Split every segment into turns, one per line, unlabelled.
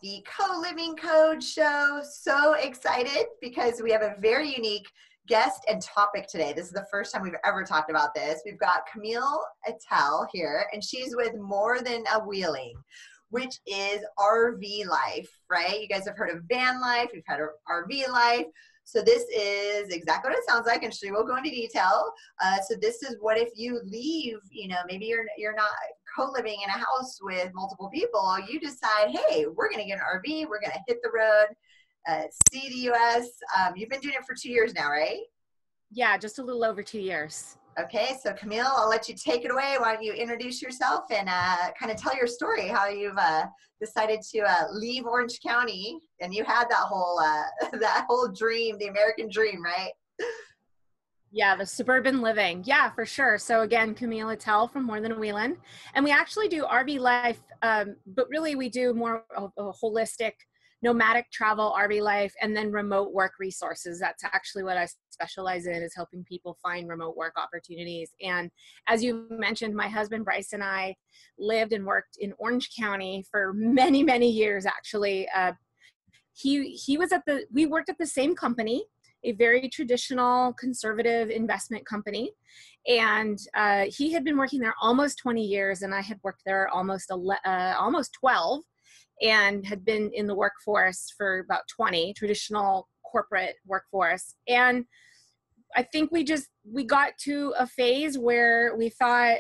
the Co-Living Code Show. So excited because we have a very unique guest and topic today. This is the first time we've ever talked about this. We've got Camille Attell here, and she's with More Than a Wheeling, which is RV life, right? You guys have heard of van life, you've had RV life. So this is exactly what it sounds like, and she will go into detail. So this is what if you leave, maybe you're not co-living in a house with multiple people. You decide, hey, we're going to get an RV, we're going to hit the road, see the U.S. You've been doing it for 2 years now, right?
Yeah, just a little over 2 years.
Okay, so Camille, I'll let you take it away. Why don't you introduce yourself and kind of tell your story, how you've decided to leave Orange County, and you had that whole dream, the American dream, right?
Yeah, the suburban living. Yeah, for sure. So again, Camille Attell from More Than a Wheeling. And we actually do RV life, but really we do more of a holistic nomadic travel, RV life, and then remote work resources. That's actually what I specialize in, is helping people find remote work opportunities. And as you mentioned, my husband Bryce and I lived and worked in Orange County for many, many years, actually. We worked at the same company, a very traditional conservative investment company. And he had been working there almost 20 years, and I had worked there almost 12. And had been in the workforce for about 20, traditional corporate workforce. And I think we got to a phase where we thought,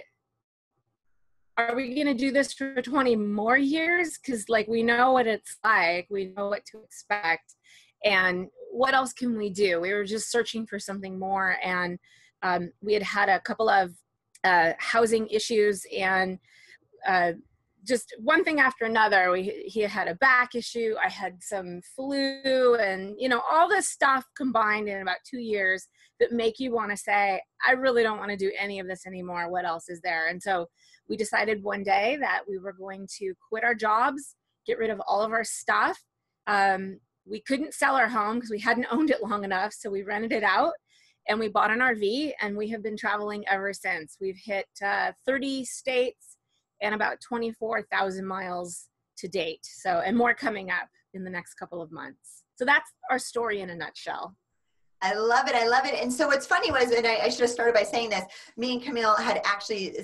are we going to do this for 20 more years? Because we know what it's like, we know what to expect, and what else can we do? We were just searching for something more. And we had a couple of housing issues, and just one thing after another. He had a back issue, I had some flu, and all this stuff combined in about 2 years that make you want to say, I really don't want to do any of this anymore. What else is there? And so we decided one day that we were going to quit our jobs, get rid of all of our stuff. We couldn't sell our home because we hadn't owned it long enough, so we rented it out and we bought an RV, and we have been traveling ever since. We've hit 30 states and about 24,000 miles to date. So, and more coming up in the next couple of months. So that's our story in a nutshell.
I love it. I love it. And so what's funny was, and I should have started by saying this, me and Camille had actually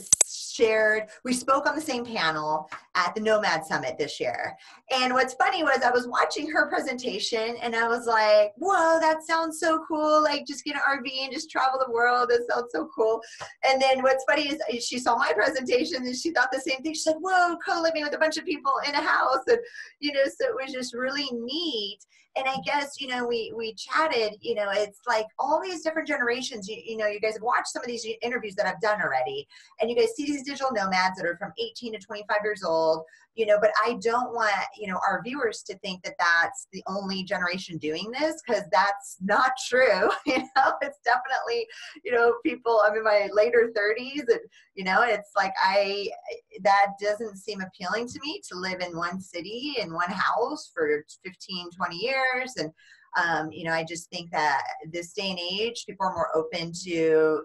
we spoke on the same panel at the Nomad Summit this year. And what's funny was I was watching her presentation and I was like, whoa, that sounds so cool. Like, just get an RV and just travel the world. That sounds so cool. And then what's funny is she saw my presentation and she thought the same thing. She said, whoa, co-living with a bunch of people in a house. And, so it was just really neat. And I guess, we chatted, it's like all these different generations, you guys have watched some of these interviews that I've done already, and you guys see these digital nomads that are from 18 to 25 years old, but I don't want, our viewers to think that that's the only generation doing this, because that's not true. It's definitely, people, I'm in my later 30s, and, it's like, that doesn't seem appealing to me, to live in one city, in one house for 15, 20 years. And, I just think that this day and age, people are more open to,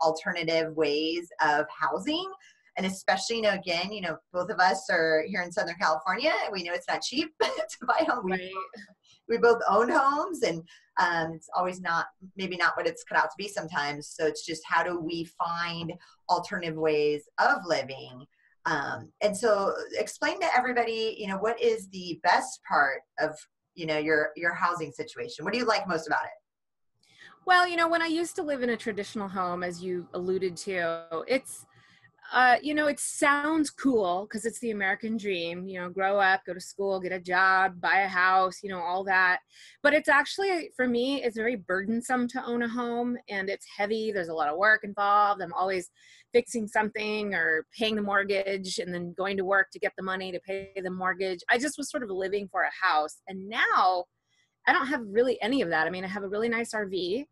alternative ways of housing. And especially, again, both of us are here in Southern California, and we know it's not cheap to buy a home.
Right.
We both own homes, and it's always maybe not what it's cut out to be sometimes. So it's just, how do we find alternative ways of living? And so explain to everybody, what is the best part of, your housing situation? What do you like most about it?
Well, when I used to live in a traditional home, as you alluded to, it's, it sounds cool because it's the American dream, grow up, go to school, get a job, buy a house, all that. But it's actually, for me, it's very burdensome to own a home, and it's heavy. There's a lot of work involved. I'm always fixing something or paying the mortgage and then going to work to get the money to pay the mortgage. I just was sort of living for a house. And now I don't have really any of that. I mean, I have a really nice RV,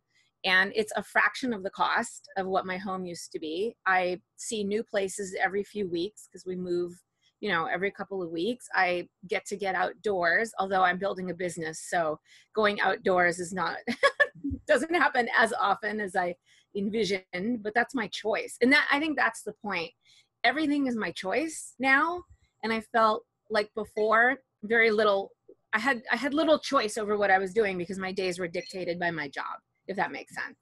and it's a fraction of the cost of what my home used to be. I see new places every few weeks because we move, every couple of weeks. I get to get outdoors, although I'm building a business. So going outdoors is not, doesn't happen as often as I envisioned, but that's my choice. And I think that's the point. Everything is my choice now. And I felt like before, very little, I had little choice over what I was doing because my days were dictated by my job, if that makes sense.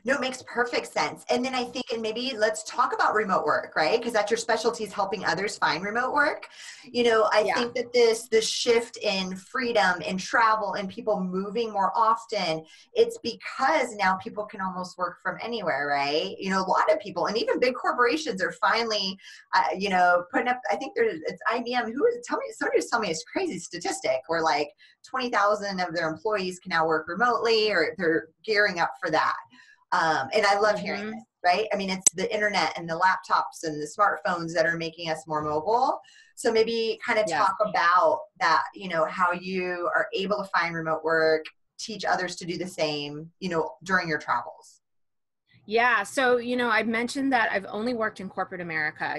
No, it makes perfect sense. And then I think, and maybe let's talk about remote work, right? Because that's your specialty, is helping others find remote work. I
Yeah.
think that this shift in freedom and travel and people moving more often, it's because now people can almost work from anywhere, right? A lot of people, and even big corporations are finally, putting up, I think it's IBM, somebody was telling me this crazy statistic where like 20,000 of their employees can now work remotely, or they're gearing up for that. And I love hearing this, right? I mean, it's the internet and the laptops and the smartphones that are making us more mobile. So maybe kind of talk about that, how you are able to find remote work, teach others to do the same, during your travels.
Yeah. So, I've mentioned that I've only worked in corporate America.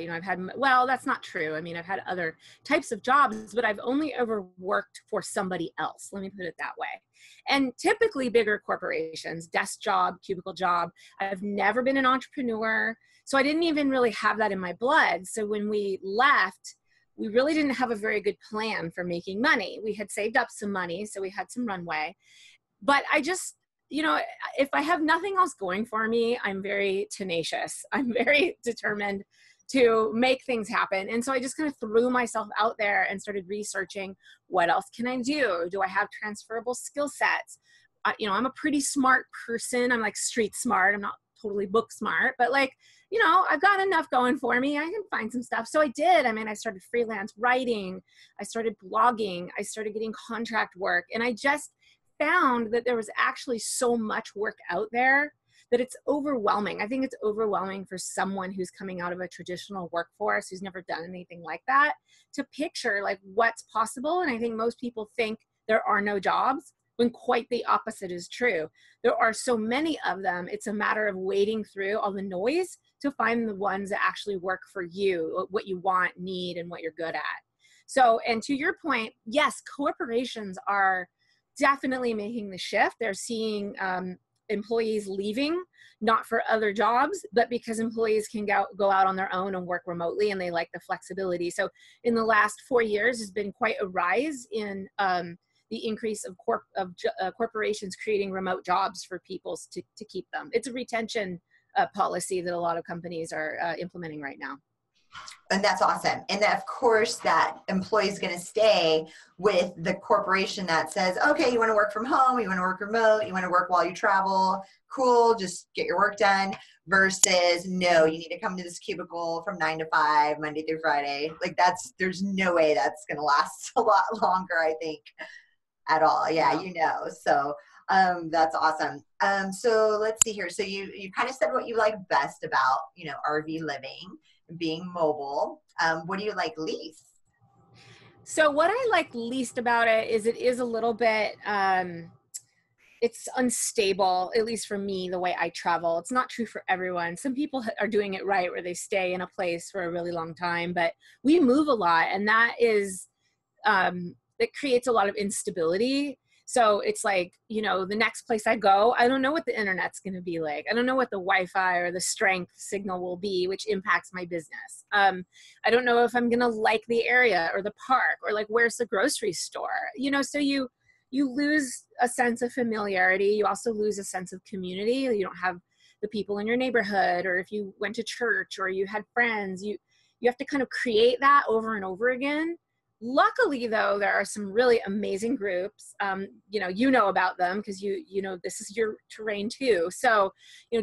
Well, that's not true. I mean, I've had other types of jobs, but I've only ever worked for somebody else. Let me put it that way. And typically bigger corporations, desk job, cubicle job. I've never been an entrepreneur. So I didn't even really have that in my blood. So when we left, we really didn't have a very good plan for making money. We had saved up some money, so we had some runway. But I just, if I have nothing else going for me, I'm very tenacious. I'm very determined to make things happen. And so I just kind of threw myself out there and started researching, what else can I do? Do I have transferable skill sets? I'm a pretty smart person. I'm like street smart. I'm not totally book smart, but I've got enough going for me. I can find some stuff. So I did. I mean, I started freelance writing. I started blogging. I started getting contract work. And I just found that there was actually so much work out there that it's overwhelming. I think it's overwhelming for someone who's coming out of a traditional workforce, who's never done anything like that, to picture like what's possible. And I think most people think there are no jobs, when quite the opposite is true. There are so many of them. It's a matter of wading through all the noise to find the ones that actually work for you, what you want, need, and what you're good at. So, and to your point, yes, corporations are definitely making the shift. They're seeing employees leaving, not for other jobs, but because employees can go out on their own and work remotely, and they like the flexibility. So in the last 4 years, there's been quite a rise in the increase of corporations creating remote jobs for people to keep them. It's a retention policy that a lot of companies are implementing right now.
And that's awesome. And of course, that employee is going to stay with the corporation that says, okay, you want to work from home, you want to work remote, you want to work while you travel, cool, just get your work done, versus no, you need to come to this cubicle from 9 to 5, Monday through Friday. Like there's no way that's going to last a lot longer, I think, at all. Yeah, so that's awesome. So let's see here. So you kind of said what you like best about, RV living, being mobile. What do you like least?
So what I like least about it is a little bit, it's unstable, at least for me, the way I travel. It's not true for everyone. Some people are doing it right, where they stay in a place for a really long time, but we move a lot, and that is, it creates a lot of instability. So it's like, the next place I go, I don't know what the internet's going to be like. I don't know what the Wi-Fi or the strength signal will be, which impacts my business. I don't know if I'm going to like the area or the park, or like, where's the grocery store? So you lose a sense of familiarity. You also lose a sense of community. You don't have the people in your neighborhood, or if you went to church or you had friends, you have to kind of create that over and over again. Luckily, though, there are some really amazing groups. You know about them because this is your terrain too. So,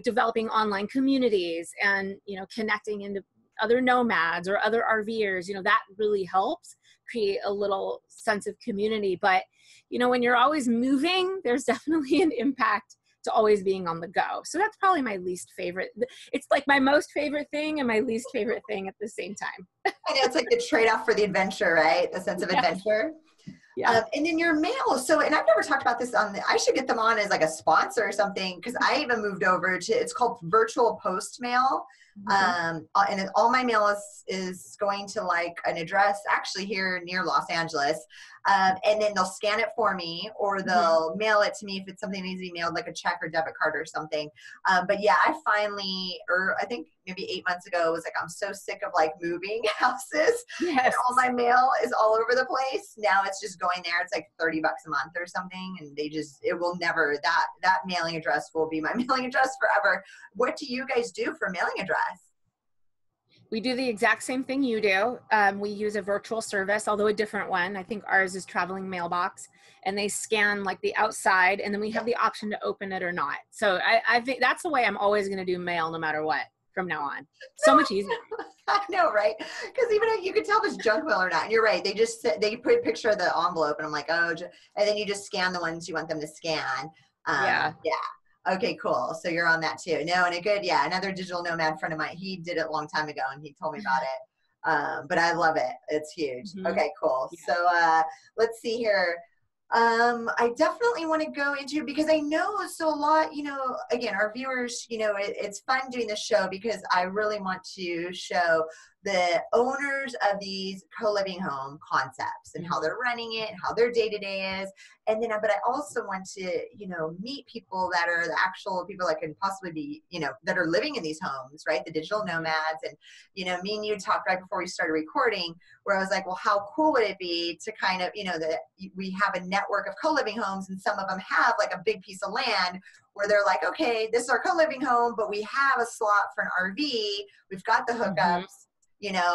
developing online communities and, connecting into other nomads or other RVers, that really helps create a little sense of community. But, when you're always moving, there's definitely an impact to always being on the go. So that's probably my least favorite. It's like my most favorite thing and my least favorite thing at the same time.
I know, it's like the trade-off for the adventure, right? The sense of adventure.
Yeah.
And then your mail. So, and I've never talked about this I should get them on as like a sponsor or something, because I even moved over to, it's called virtual post mail.
Mhm.
And all my mail is going to like an address actually here near Los Angeles. And then they'll scan it for me, or
Mhm.
they'll mail it to me if it's something that needs to be mailed, like a check or debit card or something. But yeah, I finally, or I think maybe 8 months ago, was like, I'm so sick of like moving houses and
Yes.
all my mail is all over the place. Now it's just going there. It's like $30 a month or something. And it will never, that mailing address will be my mailing address forever. What do you guys do for mailing address?
We do the exact same thing you do. We use a virtual service, although a different one. I think ours is traveling mailbox, and they scan like the outside, and then we have the option to open it or not. So I think that's the way I'm always going to do mail no matter what from now on. So much easier.
I know, right? Because even if you can tell if it's junk mail or not. And you're right. They put a picture of the envelope, and I'm like, oh, and then you just scan the ones you want them to scan.
Yeah.
Yeah. Okay, cool. So you're on that too. No, and another digital nomad friend of mine, he did it a long time ago and he told me about it. But I love it. It's huge.
Mm-hmm.
Okay, cool.
Yeah.
So let's see here. I definitely want to go into, because I know so a lot, again, our viewers, it's fun doing this show because I really want to show the owners of these co-living home concepts and how they're running it, how their day-to-day is. And then, but I also want to, meet people that are the actual people that can possibly be, that are living in these homes, right? The digital nomads. And, me and you talked right before we started recording, where I was like, well, how cool would it be to kind of, that we have a network of co-living homes, and some of them have like a big piece of land where they're like, okay, this is our co-living home, but we have a slot for an RV. We've got the hookups.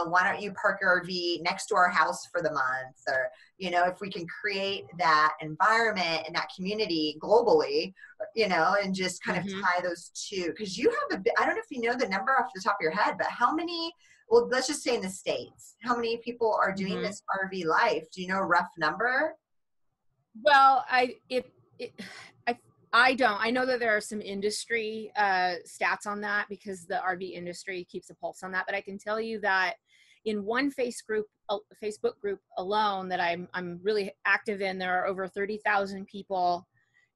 Why don't you park your RV next to our house for the month? Or, if we can create that environment and that community globally, and just kind of tie those two. Because you have I don't know if you know the number off the top of your head, but how many, well, let's just say in the States, how many people are doing this RV life? Do you know a rough number?
Well, I don't. I know that there are some industry stats on that because the RV industry keeps a pulse on that. But I can tell you that in one Facebook group alone that I'm really active in, there are over 30,000 people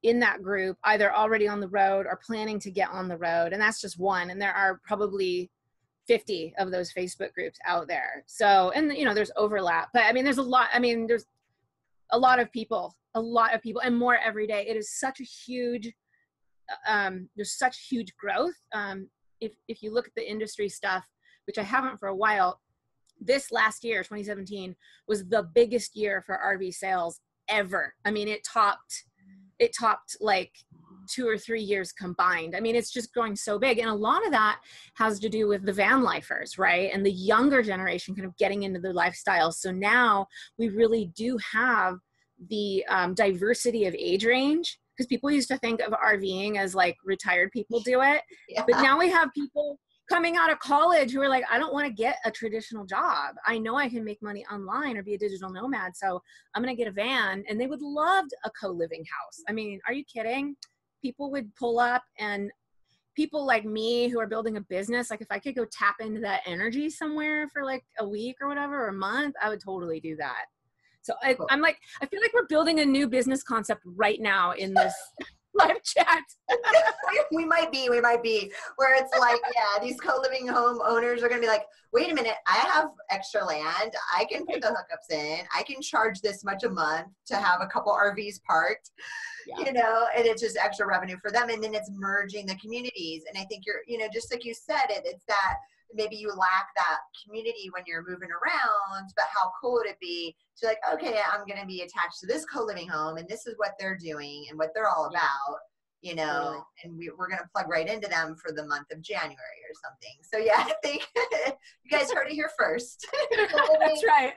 in that group, either already on the road or planning to get on the road. And that's just one. And there are probably 50 of those Facebook groups out there. So, and there's overlap, but I mean, there's a lot of people and more every day. It is such a huge, there's such huge growth. If you look at the industry stuff, which I haven't for a while, this last year, 2017, was the biggest year for RV sales ever. I mean, it topped like 2 or 3 years combined. I mean, it's just growing so big. And a lot of that has to do with the van lifers, right? And the younger generation kind of getting into the lifestyle. So now we really do have the diversity of age range, because people used to think of RVing as like retired people do it.
Yeah.
But now we have people coming out of college who are like, I don't want to get a traditional job. I know I can make money online or be a digital nomad. So I'm going to get a van, and they would love a co-living house. I mean, are you kidding? People would pull up, and people like me who are building a business, like if I could go tap into that energy somewhere for like a week or whatever, or a month, I would totally do that. So I'm like, I feel like we're building a new business concept right now in this live chat.
we might be where it's like, yeah, these co-living home owners are going to be like, wait a minute, I have extra land. I can put the hookups in. I can charge this much a month to have a couple RVs parked, and it's just extra revenue for them. And then it's merging the communities. And I think you're, just like you said, it's that maybe you lack that community when you're moving around, but how cool would it be to like, okay, I'm going to be attached to this co-living home, and this is what they're doing and what they're all about, and we're going to plug right into them for the month of January or something. So yeah, I think you guys heard it here first.
That's right.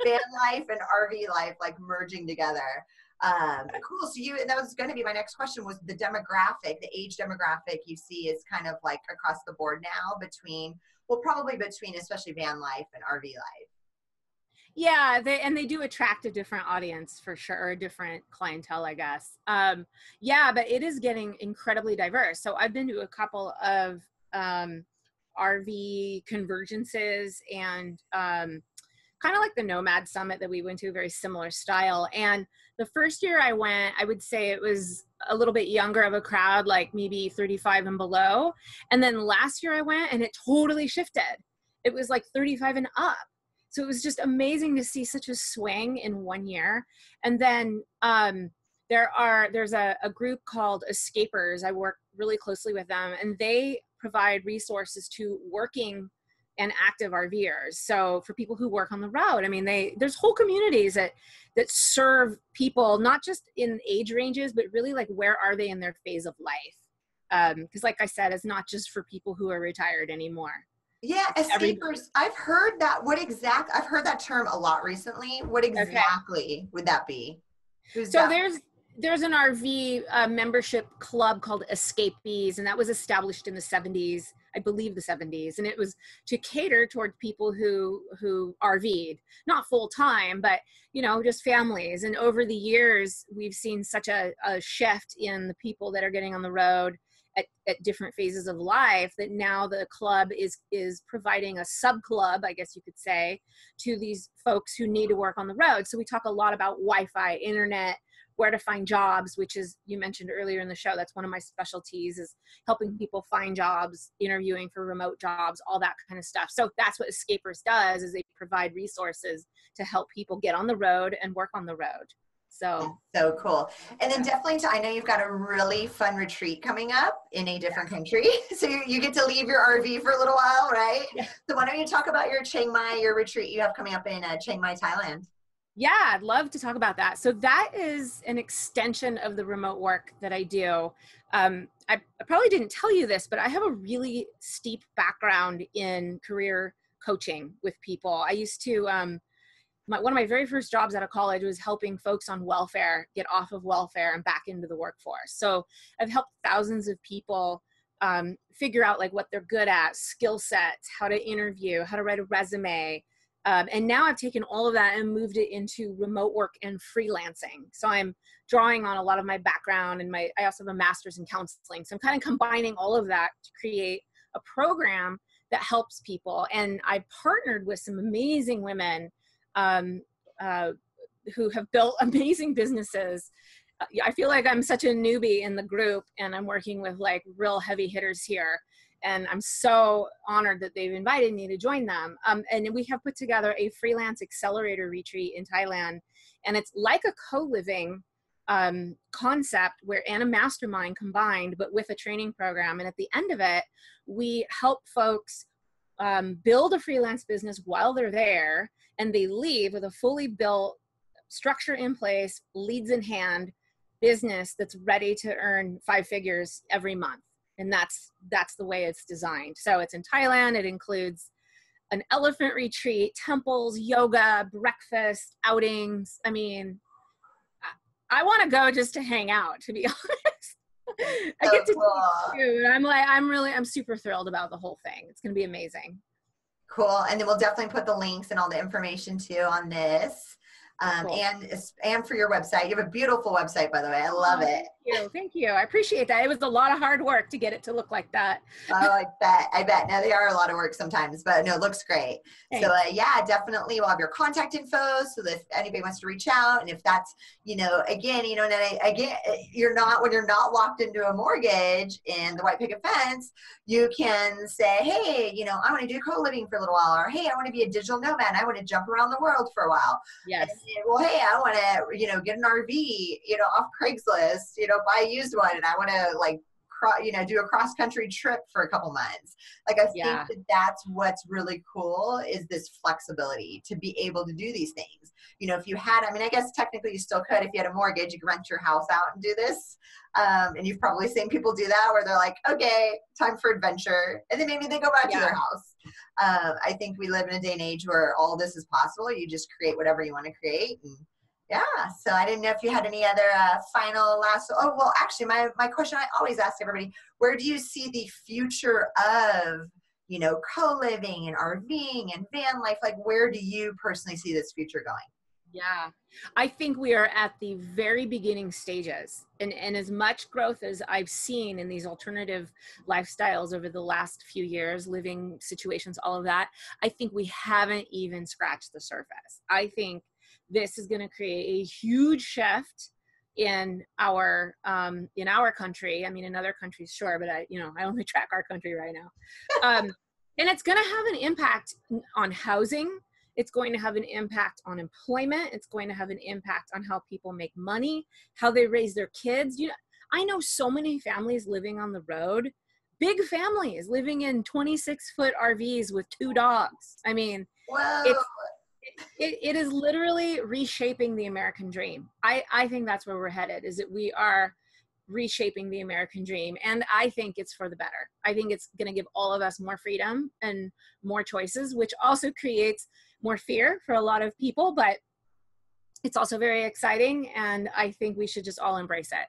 Van life and RV life, like merging together. Cool. So and that was going to be my next question, was the demographic, the age demographic you see is kind of like across the board now probably between especially van life and RV life.
Yeah, they do attract a different audience for sure, a different clientele, I guess. Yeah, but it is getting incredibly diverse. So I've been to a couple of RV convergences and kind of like the Nomad Summit that we went to, very similar style. And the first year I went, I would say it was a little bit younger of a crowd, like maybe 35 and below. And then last year I went and it totally shifted. It was like 35 and up. So it was just amazing to see such a swing in 1 year. And then there's a group called Escapers. I work really closely with them, and they provide resources to working and active RVers. So for people who work on the road, I mean, there's whole communities that serve people, not just in age ranges, but really like where are they in their phase of life? Because like I said, it's not just for people who are retired anymore.
Yeah, escapers. I've heard that. I've heard that term a lot recently. What exactly would that be?
There's an RV membership club called Escapees, and that was established in the 70s, I believe the 70s, and it was to cater toward people who RV'd, not full time, but just families. And over the years, we've seen such a shift in the people that are getting on the road at different phases of life, that now the club is providing a sub club, I guess you could say, to these folks who need to work on the road. So we talk a lot about Wi-Fi, internet, where to find jobs, which is, you mentioned earlier in the show, that's one of my specialties, is helping people find jobs, interviewing for remote jobs, all that kind of stuff. So that's what Escapers does, is they provide resources to help people get on the road and work on the road. So
cool. And then definitely, I know you've got a really fun retreat coming up in a different country. So you get to leave your RV for a little while, right? Yeah. So why don't you talk about your retreat you have coming up in Chiang Mai, Thailand?
Yeah, I'd love to talk about that. So that is an extension of the remote work that I do. I probably didn't tell you this, but I have a really steep background in career coaching with people. I used to, one of my very first jobs out of college was helping folks on welfare get off of welfare and back into the workforce. So I've helped thousands of people figure out like what they're good at, skill sets, how to interview, how to write a resume. And now I've taken all of that and moved it into remote work and freelancing. So I'm drawing on a lot of my background, and I also have a master's in counseling. So I'm kind of combining all of that to create a program that helps people. And I partnered with some amazing women who have built amazing businesses. I feel like I'm such a newbie in the group, and I'm working with like real heavy hitters here. And I'm so honored that they've invited me to join them. And we have put together a freelance accelerator retreat in Thailand. And it's like a co-living concept and a mastermind combined, but with a training program. And at the end of it, we help folks build a freelance business while they're there, and they leave with a fully built structure in place, leads in hand business that's ready to earn 5 figures every month. And that's the way it's designed. So it's in Thailand. It includes an elephant retreat, temples, yoga, breakfast, outings. I mean, I want to go just to hang out, to be honest. I get to teach food. I'm super thrilled about the whole thing. It's going to be amazing.
Cool. And then we'll definitely put the links and all the information too on this.
Cool.
And for your website. You have a beautiful website, by the way. I love it.
Thank you. I appreciate that. It was a lot of hard work to get it to look like that.
Oh, I bet. Now they are a lot of work sometimes, but no, it looks great. Thanks. So yeah, definitely we'll have your contact info so that if anybody wants to reach out, and if that's, again, you're not, when you're not locked into a mortgage in the white picket fence, you can say, hey, I want to do co-living for a little while, or hey, I want to be a digital nomad. I want to jump around the world for a while.
Yes.
And, well, hey, I want to, get an RV, off Craigslist, buy a used one, and I want to do a cross-country trip for a couple months. I think that's what's really cool, is this flexibility to be able to do these things. If you had, I guess technically you still could, if you had a mortgage, you could rent your house out and do this. And you've probably seen people do that, where they're like, okay, time for adventure. And then maybe they go back to their house. I think we live in a day and age where all this is possible. You just create whatever you want to create. And yeah, so I didn't know if you had any other actually, my question I always ask everybody, where do you see the future of, co-living and RVing and van life? Like, where do you personally see this future going?
Yeah, I think we are at the very beginning stages. And as much growth as I've seen in these alternative lifestyles over the last few years, living situations, all of that, I think we haven't even scratched the surface. I think this is going to create a huge shift in our country. I mean, in other countries, sure, but I only track our country right now. And it's going to have an impact on housing. It's going to have an impact on employment. It's going to have an impact on how people make money, how they raise their kids. I know so many families living on the road, big families living in 26-foot RVs with 2 dogs. I mean,
Whoa.
it is literally reshaping the American dream. I think that's where we're headed, is that we are reshaping the American dream. And I think it's for the better. I think it's going to give all of us more freedom and more choices, which also creates more fear for a lot of people, but it's also very exciting. And I think we should just all embrace it.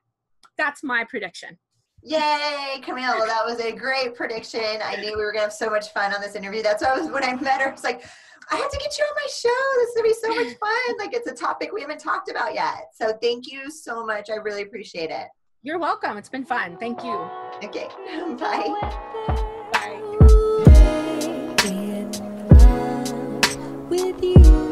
That's my prediction.
Yay, Camille. Well, that was a great prediction. I knew we were going to have so much fun on this interview. That's why when I met her, I was like, I have to get you on my show. This is going to be so much fun. Like, it's a topic we haven't talked about yet. So thank you so much. I really appreciate it.
You're welcome. It's been fun. Thank you.
Okay. Bye.
Bye.
With you.